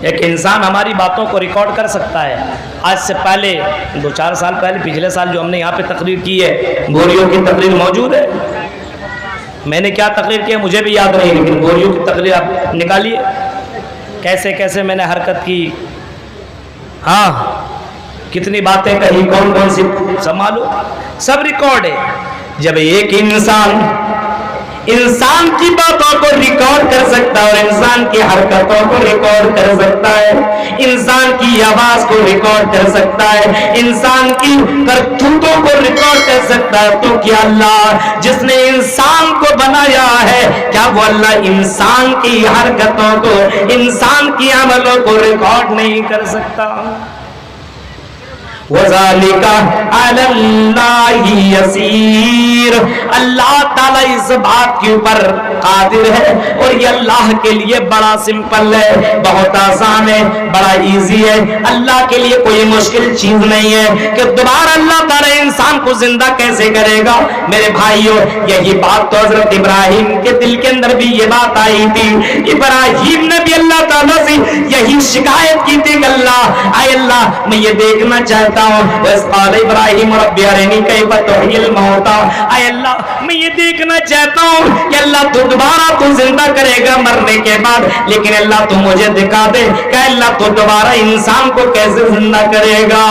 ایک انسان ہماری باتوں کو ریکارڈ کر سکتا ہے. آج سے پہلے 2-4 سال پہلے، پچھلے سال جو ہم نے یہاں پہ تقریر کی ہے، گوریوں کی تقریر موجود ہے. میں نے کیا تقریر کی ہے مجھے بھی یاد نہیں، لیکن گوریوں کی تقریر آپ نکالیے، کیسے کیسے میں نے حرکت کی، ہاں کتنی باتیں کہی، کون کون سی سنبھالو، سب ریکارڈ ہے. جب ایک انسان کی باتوں کو ریکارڈ کر سکتا ہے اور انسان کی حرکتوں کو ریکارڈ کر سکتا ہے، انسان کی آواز کو ریکارڈ کر سکتا ہے، انسان کی کرتوتوں کو ریکارڈ کر سکتا ہے، تو کیا اللہ جس نے انسان کو بنایا ہے، کیا وہ اللہ انسان کی حرکتوں کو، انسان کی عملوں کو ریکارڈ نہیں کر سکتا؟ وَذَلِكَ عَلَى اللَّهِ يَسِيرٌ، اللہ تعالیٰ اس بات کے اوپر قادر ہے اور یہ اللہ کے لیے بڑا سمپل ہے، بہت آسان ہے، بڑا ایزی ہے. اللہ کے لیے کوئی مشکل چیز نہیں ہے کہ دوبارہ اللہ تعالیٰ انسان کو زندہ کیسے کرے گا. میرے بھائیوں، یہی بات تو حضرت ابراہیم کے دل کے اندر بھی یہ بات آئی تھی. ابراہیم نے بھی اللہ تعالیٰ سے یہی شکایت کی تھی کہ اللہ، اے اللہ میں یہ دیکھنا چاہتا ہوں، وَإِذْ ابراہیم رب ارنی کیف تحیی الموتیٰ، اے اللہ میں یہ دیکھنا چاہتا ہوں کہ اللہ تو دوبارہ تو زندہ کرے گا مرنے کے بعد، لیکن اللہ تو مجھے دکھا دے کہ اللہ تو دوبارہ انسان کو کیسے زندہ کرے گا،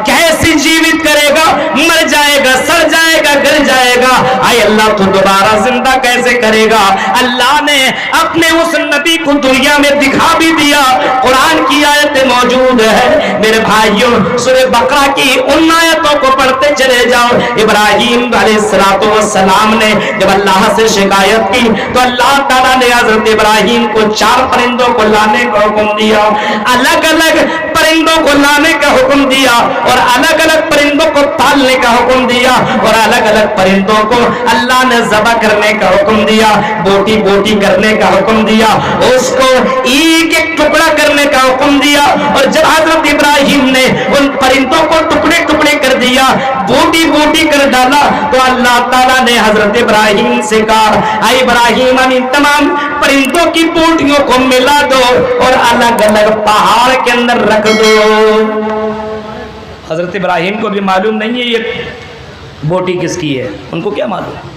کیسے جیوت کرے گا، مر جائے گا، سڑ جائے گا، گر جائے گا، اے اللہ تو دوبارہ زندہ کیسے کرے گا. اللہ نے اپنے اس نبی کو دنیا میں دکھا بھی دیا. قرآن کی آیت موجود ہے میرے بھائیوں، سورہ بقرہ کی ان آیتوں کو پڑھتے چلے جاؤ. ابراہیم علیہ السلام نے جب اللہ سے شکایت کی تو اللہ تعالیٰ نے حضرت ابراہیم کو 4 پرندوں کو لانے کا حکم دیا، الگ الگ پرندوں کو لانے کا حکم دیا اور الگ الگ پرندوں کو پالنے کا حکم دیا اور الگ الگ پرندوں کو اللہ نے ذبح کرنے کا حکم دیا، بوٹی بوٹی کرنے کا حکم دیا، اس کو ایک ایک ٹکڑا کرنے کا حکم دیا. اور جب حضرت ابراہیم نے ان پرندوں کو ٹکڑے ٹکڑے کر دیا، بوٹی بوٹی کر ڈالا، تو اللہ تعالیٰ نے حضرت ابراہیم سے کہا، اے ابراہیم ان تمام پرندوں کی بوٹیوں کو ملا دو اور الگ الگ پہاڑ کے اندر رکھ دو. حضرت ابراہیم کو بھی معلوم نہیں ہے یہ بوٹی کس کی ہے، ان کو کیا معلوم،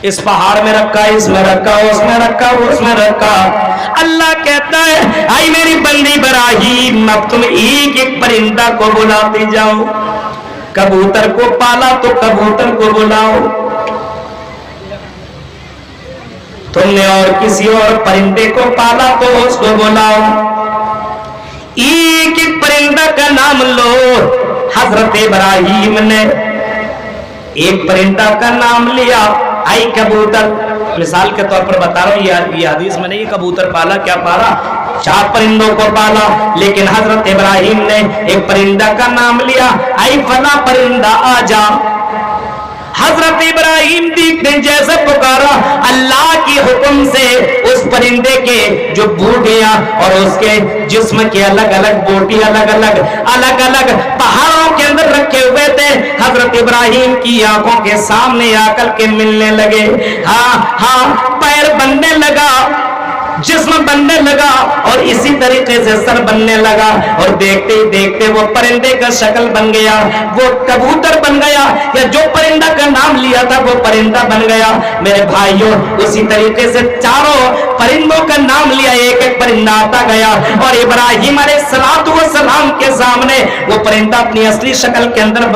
اس پہاڑ میں رکھا، اس میں رکھا، اس میں رکھا، اس میں رکھا. اللہ کہتا ہے اے میری بندی ابراہیم اب تم ایک ایک پرندہ کو بلاتے جاؤ، کبوتر کو پالا تو کبوتر کو بلاؤ، تم نے اور کسی اور پرندے کو پالا تو اس کو بلاؤ، ایک ایک پرندہ کا نام لو. حضرت ابراہیم نے ایک پرندہ کا نام لیا، آئی کبوتر، مثال کے طور پر بتا رہا ہوں، یہ حدیث میں نہیں، کبوتر پالا، کیا پالا، 4 پرندوں کو پالا، لیکن حضرت ابراہیم نے ایک پرندہ کا نام لیا، آئی فلاں پرندہ آ جا. حضرت ابراہیم دیکھتے جیسے پکارا، اللہ کی حکم سے اس پرندے کے جو بوٹیاں اور اس کے جسم کے الگ الگ بوٹی الگ الگ پہاڑوں کے اندر رکھے ہوئے تھے، حضرت ابراہیم کی آنکھوں کے سامنے آ کر کے ملنے لگے. ہاں پیر بننے لگا، جسم بننے لگا اور اسی طریقے سے سر بننے لگا، اور دیکھتے ہی دیکھتے وہ پرندے کا شکل بن گیا، وہ کبوتر بن گیا، یا جو پرندہ کا نام لیا تھا وہ پرندہ بن گیا. میرے بھائیوں اسی طریقے سے 4 پرندوں کا نام لیا، ایک ایک پرندہ آتا گیا اور ابراہیم علیہ السلام کے سامنے وہ پرندہ اپنی اصلی شکل کے اندر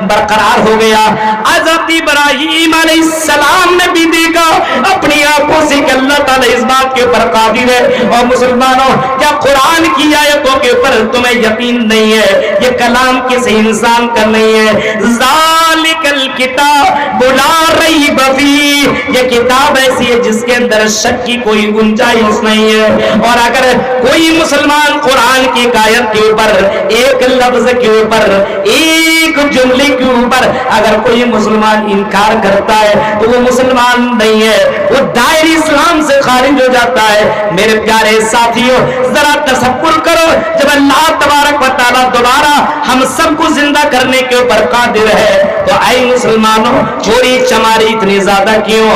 برقرار ہو گیا. حضرت ابراہیم علیہ السلام نے بھی دیکھا اپنی آنکھوں سے کہ اللہ تعالیٰ اس بات کے اوپر قادر ہے. اور مسلمانوں کیا قرآن کی آیتوں کے اوپر تمہیں یقین نہیں ہے؟ یہ کلام کسی انسان کا نہیں ہے. ذالک الکتاب لا ریب فیہ، یہ کتاب ایسی ہے جس کے اندر شک کی کوئی گنجائش نہیں ہے. اور اگر کوئی مسلمان قرآن کی آیت کے اوپر، ایک لفظ کے اوپر، ایک جملے کے اوپر اگر کوئی مسلمان انکار کرتا ہے تو وہ مسلمان نہیں ہے، وہ دائرہ اسلام سے خارج ہو جاتا ہے. میرے پیارے ساتھیوں ذرا تصور کرو، جب اللہ تبارک و تعالیٰ دوبارہ ہم سب کو زندہ کرنے کے اوپر قادر ہے تو اے مسلمانوں چوری چماری اتنی زیادہ کیوں؟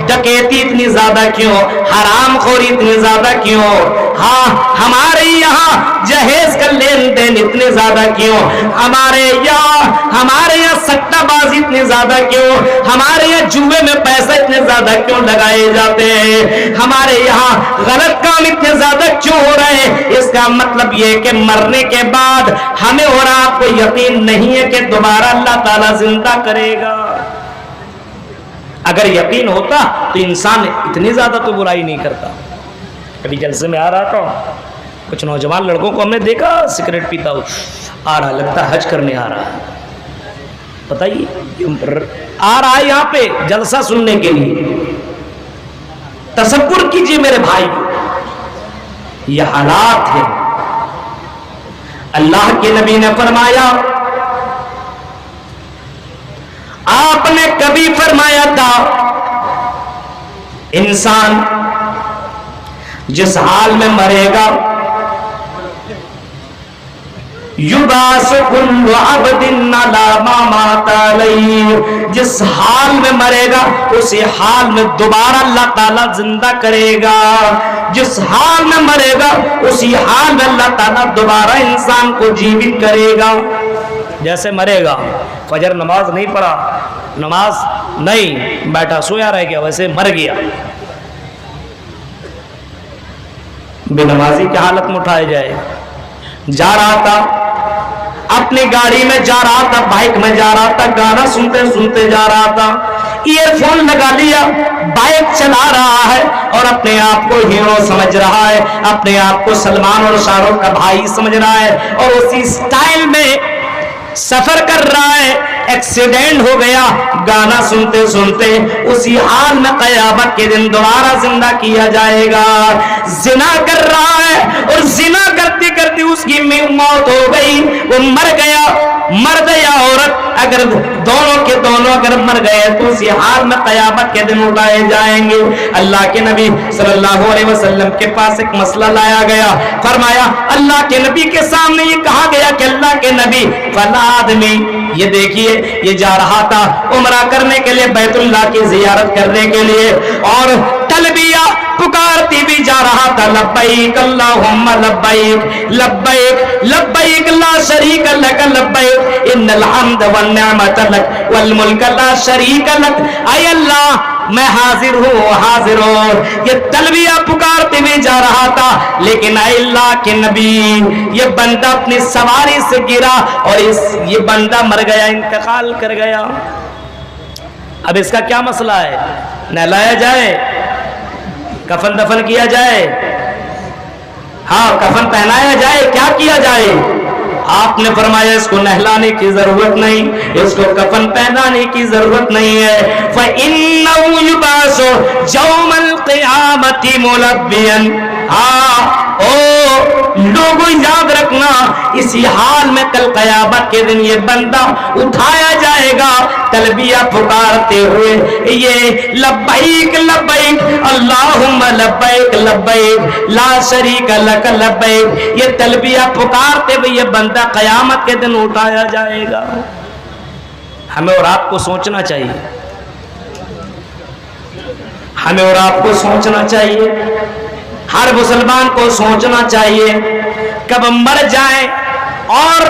ڈکیتی اتنی زیادہ کیوں, حرام خوری اتنی زیادہ کیوں, ہاں ہمارے یہاں جہیز کا لین دین اتنے زیادہ کیوں, ہمارے یہاں سٹہ بازی اتنی زیادہ کیوں, ہمارے یہاں جوئے میں پیسے اتنے زیادہ کیوں لگائے جاتے ہیں, ہمارے یہاں غلط کام اتنے زیادہ کیوں ہو رہے ہیں؟ اس کا مطلب یہ کہ مرنے کے بعد ہمیں اور آپ کو یقین نہیں ہے کہ دوبارہ اللہ تعالیٰ زندہ کرے گا. اگر یقین ہوتا تو انسان اتنی زیادہ تو برائی نہیں کرتا. کبھی جلسے میں آ رہا تھا, کچھ نوجوان لڑکوں کو ہم نے دیکھا سگریٹ پیتا ہو آ رہا, لگتا ہے حج کرنے آ رہا ہے. بتائیے آ رہا ہے یہاں پہ جلسہ سننے کے لیے. تصور کیجئے میرے بھائی, یہ حالات ہیں. اللہ کے نبی نے فرمایا, آپ نے کبھی فرمایا تھا انسان جس حال میں مرے گا یبعث کل عبد علی ما مات علیہ, جس حال میں مرے گا اسی حال میں دوبارہ اللہ تعالیٰ زندہ کرے گا. جس حال میں مرے گا اسی حال میں اللہ تعالیٰ دوبارہ انسان کو جیوت کرے گا. جیسے مرے گا, فجر نماز نہیں پڑھا, نماز نہیں, بیٹھا سویا رہ گیا, ویسے مر گیا. بے نمازی کی حالت میں اٹھایا جائے. جا رہا تھا اپنی گاڑی میں, جا رہا تھا بائک میں, جا رہا تھا گانا سنتے سنتے جا رہا تھا, ایئر فون لگا لیا, بائک چلا رہا ہے اور اپنے آپ کو ہیرو سمجھ رہا ہے, اپنے آپ کو سلمان اور شاہ رخ کا بھائی سمجھ رہا ہے, اور اسی سٹائل میں سفر کر رہا ہے. ایکسیڈنٹ ہو گیا, گانا سنتے سنتے اسی حال میں قیامت کے دن دوبارہ زندہ کیا جائے گا. زنا کر رہا ہے اور زنا کرتے کرتے اس کی موت ہو گئی, وہ مر گیا. مرد یا عورت اگر دونوں کے دونوں اگر مر گئے تو اسی حال میں قیامت کے دن اٹھائے جائیں گے. اللہ کے نبی صلی اللہ علیہ وسلم کے پاس ایک مسئلہ لایا گیا, فرمایا اللہ کے نبی کے سامنے یہ کہا گیا کہ اللہ کے نبی فلاں آدمی, یہ دیکھیے یہ جا رہا تھا عمرہ کرنے کے لیے, بیت اللہ کی زیارت کرنے کے لیے, اور تلبیہ پکارتی بھی جا رہا تھا, لبیک اللہم لبیک لبیک لبیک لا شریک لک لبیک ان الحمد والنعمت لک والملک لا شریک لک. اے اللہ میں حاضر ہوں حاضر ہوں. یہ تلبیہ پکارتے ہوئے جا رہا تھا, لیکن اے اللہ کے نبی یہ بندہ اپنی سواری سے گرا اور یہ بندہ مر گیا, انتقال کر گیا. اب اس کا کیا مسئلہ ہے؟ نہلایا جائے, کفن دفن کیا جائے, ہاں کفن پہنایا جائے, کیا کیا جائے؟ آپ نے فرمایا اس کو نہلانے کی ضرورت نہیں, اس کو کفن پہنانے کی ضرورت نہیں ہے. فَإِنَّهُ يُبْعَثُ يَوْمَ الْقِيَامَةِ مُلَبِّيًا. ہاں او لوگوں یاد رکھنا, اسی حال میں کل قیامت کے دن یہ بندہ اٹھایا جائے گا تلبیہ پکارتے ہوئے, یہ لبیک لبیک اللہم لبیک لبیک لا شریک لک لبیک, یہ تلبیہ پکارتے ہوئے یہ بندہ قیامت کے دن اٹھایا جائے گا. ہمیں اور آپ کو سوچنا چاہیے, ہمیں اور آپ کو سوچنا چاہیے, ہر مسلمان کو سوچنا چاہیے کب مر جائیں, اور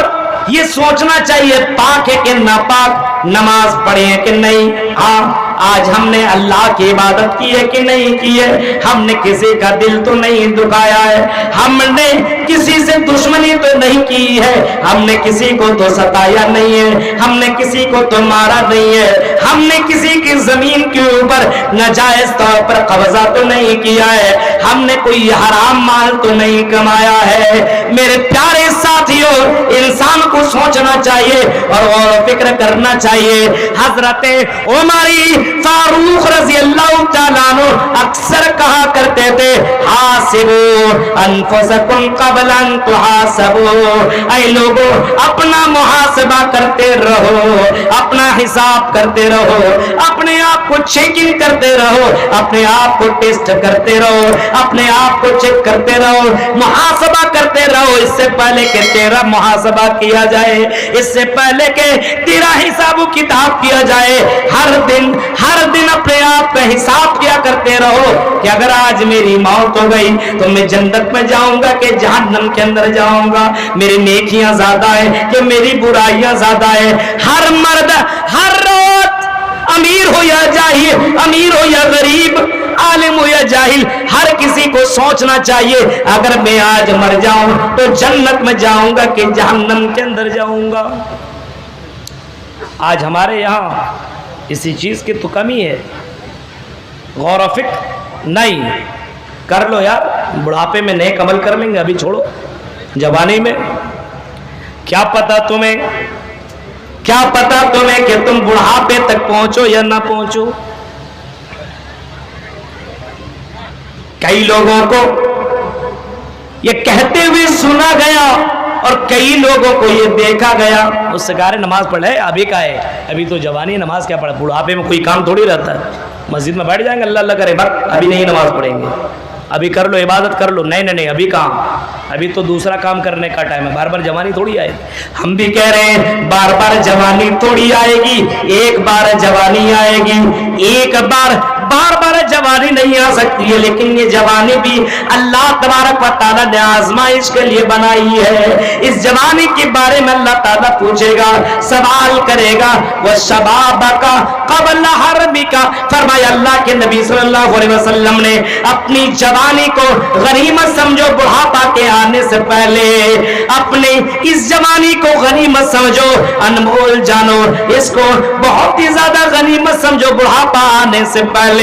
یہ سوچنا چاہیے پاک ہے کہ ناپاک, نماز پڑھے ہیں کہ نہیں, ہاں آج ہم نے اللہ کی عبادت کی ہے کہ نہیں کی ہے, ہم نے کسی کا دل تو نہیں دکھایا ہے, ہم نے کسی سے دشمنی تو نہیں کی ہے, ہم نے کسی کو تو ستایا نہیں ہے, ہم نے کسی کو تو مارا نہیں ہے, ہم نے کسی کی زمین کے اوپر ناجائز طور پر قبضہ تو نہیں کیا ہے, ہم نے کوئی حرام مال تو نہیں کمایا ہے. میرے پیارے ساتھیوں, انسان کو سوچنا چاہیے اور غور و فکر کرنا چاہیے. حضرت عمر فاروق رضی اللہ تعالیٰ عنہ اکثر کہا کرتے تھے, ہاں حاسبو انفسکم قبل ان تحاسبو، اے لوگو اپنا محاسبہ کرتے رہو، اپنا حساب کرتے رہو، اپنے آپ کو چیکنگ کرتے رہو، اپنے آپ کو ٹیسٹ کرتے رہو، اپنے آپ کو چیک کرتے رہو، محاسبہ کرتے رہو، اس سے پہلے کہ تیرا محاسبہ کیا جائے، اس سے پہلے کہ تیرا حساب و کتاب کیا جائے، ہر دن اپنے آپ کا حساب کیا کرتے رہو کہ اگر آج میری موت ہو گئی تو میں جنت میں جاؤں گا کہ جہنم کے اندر جاؤں گا، میری نیکیاں زیادہ ہے کہ میری برائیاں زیادہ ہے۔ ہر مرد ہر روز امیر ہو یا جاہل، امیر ہو یا غریب، عالم ہو یا جاہل، ہر کسی کو سوچنا چاہیے اگر میں آج مر جاؤں تو جنت میں جاؤں گا کہ جہنم کے اندر جاؤں گا۔ آج ہمارے یہاں اسی چیز کی تو کمی ہے، غور و فکر نہیں۔ کر لو یار، بڑھاپے میں نیک عمل کر لیں گے، ابھی چھوڑو، جوانی میں کیا پتا تمہیں کہ تم بڑھاپے تک پہنچو یا نہ پہنچو۔ کئی لوگوں کو یہ کہتے ہوئے سنا گیا اور کئی لوگوں کو یہ دیکھا گیا، اس سے کہا رہے نماز پڑھ لے، ابھی کا ہے، ابھی تو جوانی ہے، نماز کیا پڑھے، بڑھاپے میں کوئی کام تھوڑی رہتا ہے، مسجد میں بیٹھ جائیں گے اللہ اللہ کرے، بس ابھی نہیں نماز پڑھیں گے، ابھی کر لو عبادت کر لو، نہیں ابھی کہاں، ابھی تو دوسرا کام کرنے کا ٹائم ہے، بار بار جوانی تھوڑی آئے گی۔ ہم بھی کہہ رہے ہیں بار بار جوانی تھوڑی آئے گی، ایک بار جوانی آئے گی، ایک بار جوانی نہیں آ سکتی ہے، لیکن یہ جوانی بھی اللہ تبارک و تعالیٰ نے آزمائش کے لیے بنائی ہے۔ اس جوانی کے بارے میں اللہ تعالیٰ پوچھے گا، سوال کرے گا، وَشَبَابَكَ قَبْلَ حَرْمِكَ، فرمایا اللہ کے نبی صلی اللہ علیہ وسلم نے اپنی جوانی کو غنیمت سمجھو، بڑھاپا کے آنے سے پہلے اپنے اس جوانی کو غنیمت سمجھو، انمول جانو، اس کو بہت ہی زیادہ غنیمت سمجھو، بڑھاپا آنے سے پہلے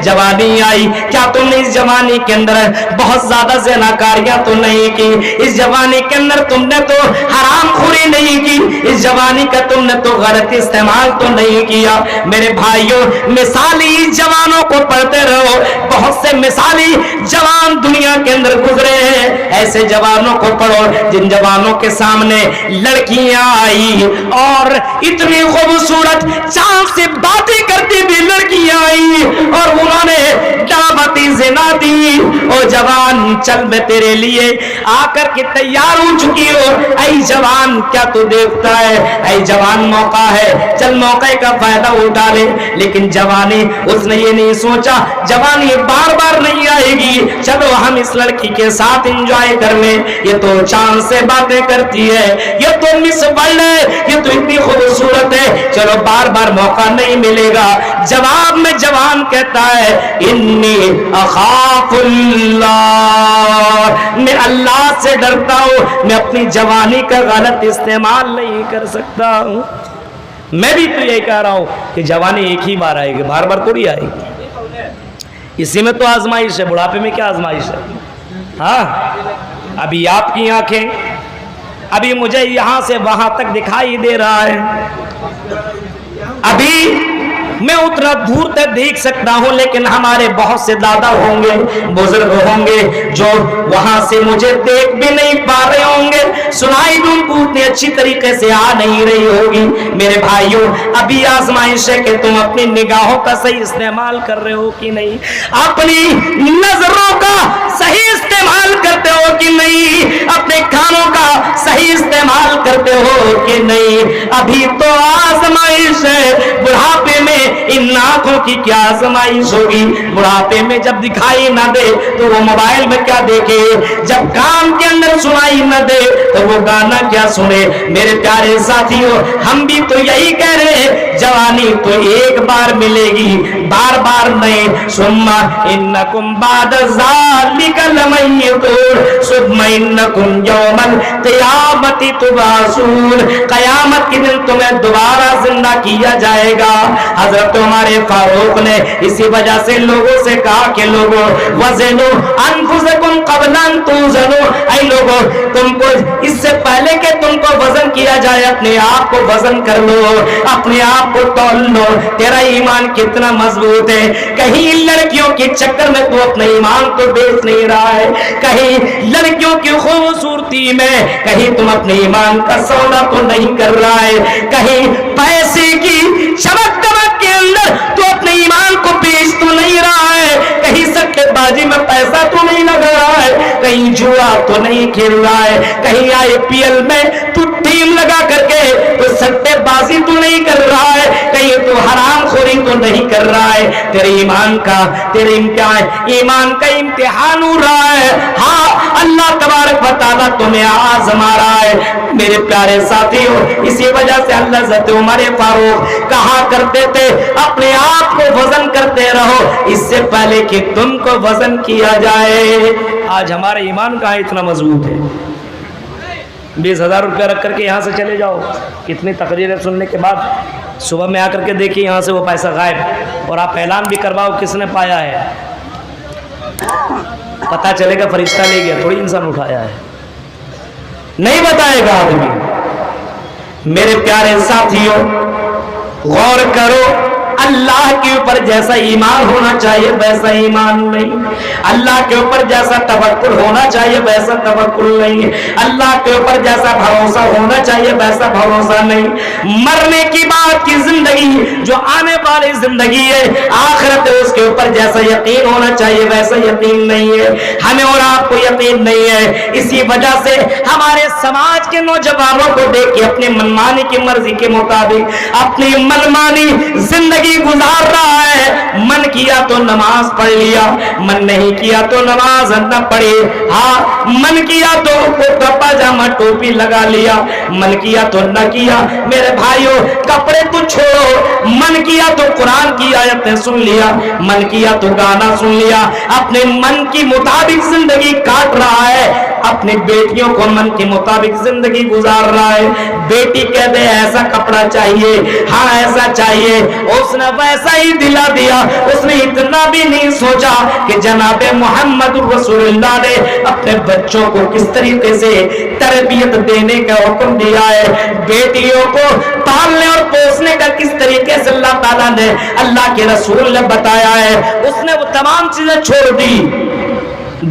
جوانی آئی، کیا تم نے اس جوانی کے اندر بہت زیادہ زناکاریاں تو نہیں کی، اس جوانی کے اندر تم نے تو حرام خوری نہیں کی، اس جوانی کا تم نے تو غلط استعمال تو نہیں کیا۔ میرے بھائیوں، مثالی جوانوں کو پڑھتے رہو، بہت سے مثالی جوان دنیا کے اندر گزرے ہیں، ایسے جوانوں کو پڑھو جن جوانوں کے سامنے لڑکیاں آئی اور اتنی خوبصورت چاند سے باتیں کرتی بھی لڑکیاں آئی اور انہوں نے دعوتی زنا دی، او جوان چل میں تیرے لیے آ کر کے تیار ہو چکی ہو، اے جوان کیا تو دیکھتا ہے، اے جوان موقع ہے، چل موقع کا فائدہ اٹھا لے۔ لیکن جوانی اس نے یہ نہیں سوچا جوانی بار بار نہیں آئے گی، چلو ہم اس لڑکی کے ساتھ انجوائے کر لیں، یہ تو چاند سے باتیں کرتی ہے، یہ تو مس ورلڈ ہے، یہ تو اتنی خوبصورت ہے، چلو بار بار موقع نہیں ملے گا۔ جواب میں جوان کہتا ہے انی اخاف اللہ، میں اللہ سے ڈرتا ہوں، میں اپنی جوانی کا غلط استعمال نہیں کر سکتا ہوں۔ میں بھی تو یہی کہہ رہا ہوں کہ جوانی ایک ہی بار آئے گی، بار بار تھوڑی آئے گی، اسی میں تو آزمائش ہے، بڑھاپے میں کیا آزمائش ہے؟ ہاں، ابھی آپ کی آنکھیں ابھی مجھے یہاں سے وہاں تک دکھائی دے رہا ہے، ابھی میں اتنا دور تک دیکھ سکتا ہوں، لیکن ہمارے بہت سے دادا ہوں گے، بزرگ ہوں گے جو وہاں سے مجھے دیکھ بھی نہیں پا رہے ہوں گے، سنائی بھی ان کو اتنی اچھی طریقے سے آ نہیں رہی ہوگی۔ میرے بھائیوں، ابھی آزمائش ہے کہ تم اپنی نگاہوں کا صحیح استعمال کر رہے ہو کہ نہیں، اپنی نظروں کا صحیح استعمال کرتے ہو کہ نہیں، اپنے کانوں کا صحیح استعمال کرتے ہو کہ نہیں۔ ابھی تو آزمائش ہے، بڑھاپے میں ان آنکھوں کی کیا آزمائش ہوگی، بڑھاپے میں جب دکھائی نہ دے تو وہ موبائل میں کیا دیکھے، جب کان کے اندر سنائی نہ دے تو وہ گانا کیا سنے۔ میرے پیارے ساتھیوں، ہم بھی تو یہی کہہ رہے ہیں، جوانی تو ایک بار ملے گی، بار بار نہیں۔ ثم انکم بعد ذلک لمیتون ثم انکم یوم القیامت تبعثون، قیامت کے دن تمہیں دوبارہ زندہ کیا جائے گا۔ حضرت ہمارے فاروق نے اسی وجہ سے لوگوں سے کہا کہ لوگوں وزنوا انفسکم قبل قبل ان توزنوا، اے لوگوں تم کو اس سے پہلے کہ تم کو وزن کیا جائے اپنے آپ کو وزن کر لو، اپنے آپ کو تول لو، تیرا ایمان کتنا مضبوط ہے۔ کہیں لڑکیوں کے چکر میں تو اپنے ایمان کو بیچ نہیں رہا ہے، کہیں لڑکیوں کی خوبصورتی میں کہیں تم اپنے ایمان کا سودا تو نہیں کر رہا ہے، کہیں پیسے کی چمک دمک کے اندر تو اپنے ایمان کو بیچ تو نہیں رہا ہے، کہیں سٹے بازی میں پیسہ تو نہیں لگا رہا ہے، کہیں جوا تو نہیں کھیل رہا ہے، کہیں IPL میں تو ٹیم لگا کر کے تو سٹے بازی تو نہیں کر رہا ہے، کہیں تو حرام خوری تو نہیں کر رہا ہے۔ تیرے ایمان کا تیرے ایمان کا امتحان ہو رہا ہے۔ ہاں اللہ تبارک و تعالیٰ تمہیں آزما رہا ہے میرے پیارے ساتھیوں۔ اسی وجہ سے اللہ حضرت عمر فاروق کہا کرتے تھے اپنے آپ کو وزن کرتے رہو اس سے پہلے کہ تم کو وزن کیا جائے۔ آج ہمارا ایمان کہاں اتنا مضبوط ہے؟ 20,000 روپیہ رکھ کر کے یہاں سے چلے جاؤ، کتنی تقریریں سننے کے بعد صبح میں آ کر کے دیکھیے یہاں سے وہ پیسہ غائب، اور آپ اعلان بھی کرواؤ کس نے پایا ہے، پتہ چلے گا فرشتہ لے گیا، تھوڑی انسان اٹھایا ہے، نہیں بتائے گا آدمی۔ میرے پیارے ساتھیوں غور کرو، اللہ کے اوپر جیسا ایمان ہونا چاہیے ویسا ایمان نہیں، اللہ کے اوپر جیسا توکل ہونا چاہیے ویسا توکل نہیں، اللہ کے اوپر جیسا بھروسہ ہونا چاہیے ویسا بھروسہ نہیں۔ مرنے کی بعد کی زندگی جو آنے والی زندگی ہے آخرت ہے، اس کے اوپر جیسا یقین ہونا چاہیے ویسا یقین نہیں ہے، ہمیں اور آپ کو یقین نہیں ہے۔ اسی وجہ سے ہمارے سماج کے نوجوانوں کو دیکھ کے اپنی منمانی کی مرضی کے مطابق اپنی منمانی زندگی گزار رہا ہے، من کیا تو نماز پڑھ لیا، من نہیں کیا تو نماز نہ پڑھی، ہاں من کیا تو کرتا پاجامہ ٹوپی لگا لیا، من کیا تو نہ کیا۔ میرے بھائیوں کپڑے تو چھوڑو، من کیا تو قرآن کی آیتیں سن لیا، من کیا تو گانا سن لیا، اپنے من کی مطابق زندگی کاٹ رہا ہے، اپنی بیٹیوں کو من کے مطابق زندگی گزار رہا ہے۔ بیٹی کہتے ہیں ایسا کپڑا چاہیے، ہاں ایسا چاہیے، اس نے ویسا ہی دلا دیا، اس نے اتنا بھی نہیں سوچا کہ جناب محمد رسول اللہ نے اپنے بچوں کو کس طریقے سے تربیت دینے کا حکم دیا ہے، بیٹیوں کو پالنے اور پوسنے کا کس طریقے سے اللہ تعالیٰ نے اللہ کے رسول نے بتایا ہے۔ اس نے وہ تمام چیزیں چھوڑ دی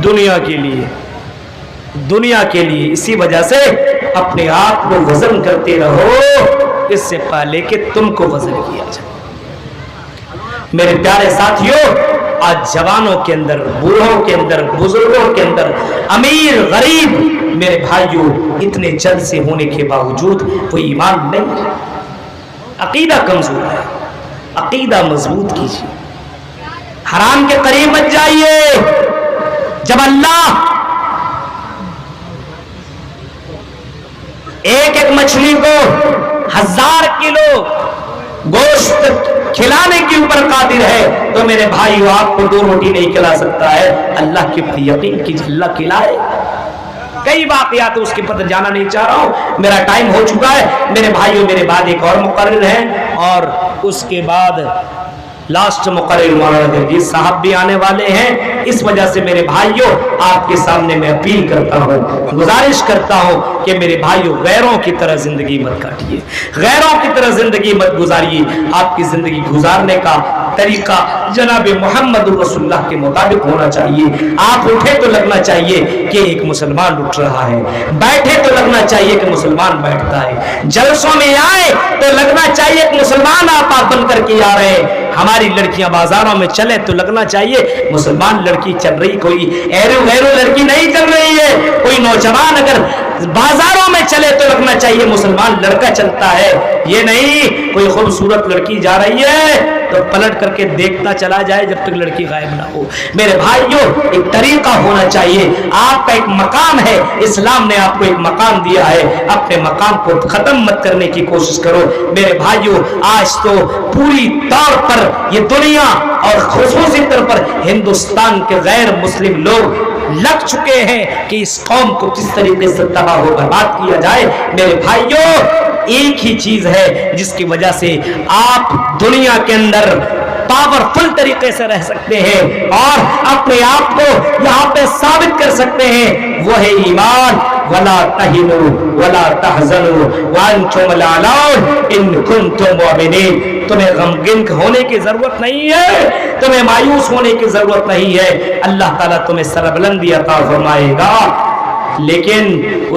دنیا کے لیے، دنیا کے لیے۔ اسی وجہ سے اپنے آپ کو وزن کرتے رہو اس سے پہلے کہ تم کو وزن کیا جائے۔ میرے پیارے ساتھیوں آج جوانوں کے اندر، بوڑھوں کے اندر، بزرگوں کے اندر، امیر غریب، میرے بھائیوں اتنے جلد سے ہونے کے باوجود کوئی ایمان نہیں، عقیدہ کمزور ہے۔ عقیدہ مضبوط کیجیے، حرام کے قریب مت جائیے۔ جب اللہ ایک ایک مچھلی کو 1000 کلو گوشت کھلانے کے اوپر قادر ہے تو میرے بھائیو آپ کو 2 روٹی نہیں کھلا سکتا ہے، اللہ کے اوپر یقین کیجیے اللہ کھلائے۔ کئی واقعات اس کے پتہ جانا نہیں چاہ رہا ہوں، میرا ٹائم ہو چکا ہے۔ میرے بھائیو میرے بعد ایک اور مقرر ہے اور اس کے بعد لاسٹ مقرر مولانا جگجیت صاحب بھی آنے والے ہیں۔ اس وجہ سے میرے بھائیوں آپ کے سامنے میں اپیل کرتا ہوں، گزارش کرتا ہوں کہ میرے بھائیوں غیروں کی طرح زندگی مت کاٹیے، غیروں کی طرح زندگی مت گزاریے۔ آپ کی زندگی گزارنے کا طریقہ جناب محمد رسول اللہ کے مطابق ہونا چاہیے۔ آپ اٹھے تو لگنا چاہیے کہ ایک مسلمان اٹھ رہا ہے، بیٹھے تو لگنا چاہیے کہ مسلمان بیٹھتا ہے، جلسوں میں آئے تو لگنا چاہیے کہ مسلمان آپ بن کر کے آ رہے ہیں۔ ہماری لڑکیاں بازاروں میں چلے تو لگنا چاہیے مسلمان لڑکی چل رہی، کوئی ایرو غیرو لڑکی نہیں چل رہی ہے۔ کوئی نوجوان اگر بازاروں میں چلے تو لگنا چاہیے مسلمان لڑکا چلتا ہے، یہ نہیں کوئی خوبصورت لڑکی جا رہی ہے تو پلٹ کر کے دیکھتا چلا جائے جب تک لڑکی غائب نہ ہو۔ میرے بھائیوں ایک طریقہ ہونا چاہیے، آپ کا ایک مقام ہے، اسلام نے آپ کو ایک مقام دیا ہے، اپنے مقام کو ختم مت کرنے کی کوشش کرو۔ میرے بھائیوں آج تو پوری طور پر یہ دنیا اور خصوصی طور پر ہندوستان کے غیر مسلم لوگ لگ چکے ہیں کہ اس قوم کو کس طریقے سے تباہ و برباد کیا جائے۔ میرے بھائیوں ایک ہی چیز ہے جس کی وجہ سے آپ دنیا کے اندر پاورفل طریقے سے رہ سکتے ہیں اور اپنے آپ کو یہاں پہ ثابت کر سکتے ہیں وہ ہے ایمان. ولا تہنوا ولا تحزنوا وانتم الاعلون ان کنتم مؤمنین. تمہیں غمگین ہونے کی ضرورت نہیں ہے, تمہیں مایوس ہونے کی ضرورت نہیں ہے. اللہ تعالیٰ تمہیں سربلندی عطا فرمائے گا, لیکن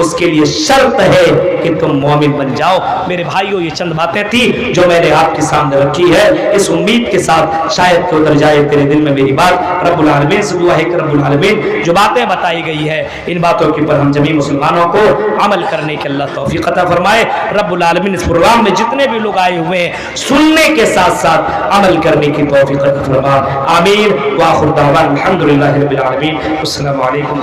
اس کے لیے شرط ہے کہ تم مومن بن جاؤ. میرے بھائیوں, یہ چند باتیں تھی جو میں نے آپ کے سامنے رکھی ہے, اس امید کے ساتھ شاید کہ اتر جائے تیرے دل میں میری بات. رب العالمین سے دعا ہے کہ رب العالمین جو باتیں بتائی گئی ہے ان باتوں کے اوپر ہم جميع مسلمانوں کو عمل کرنے کی اللہ توفیق عطا فرمائے. رب العالمین اس پروگرام میں جتنے بھی لوگ آئے ہوئے ہیں سننے کے ساتھ ساتھ عمل کرنے کی توفیق عطا فرما. آمین. وآخر دعوانا الحمدللہ رب العالمین. السلام علیکم.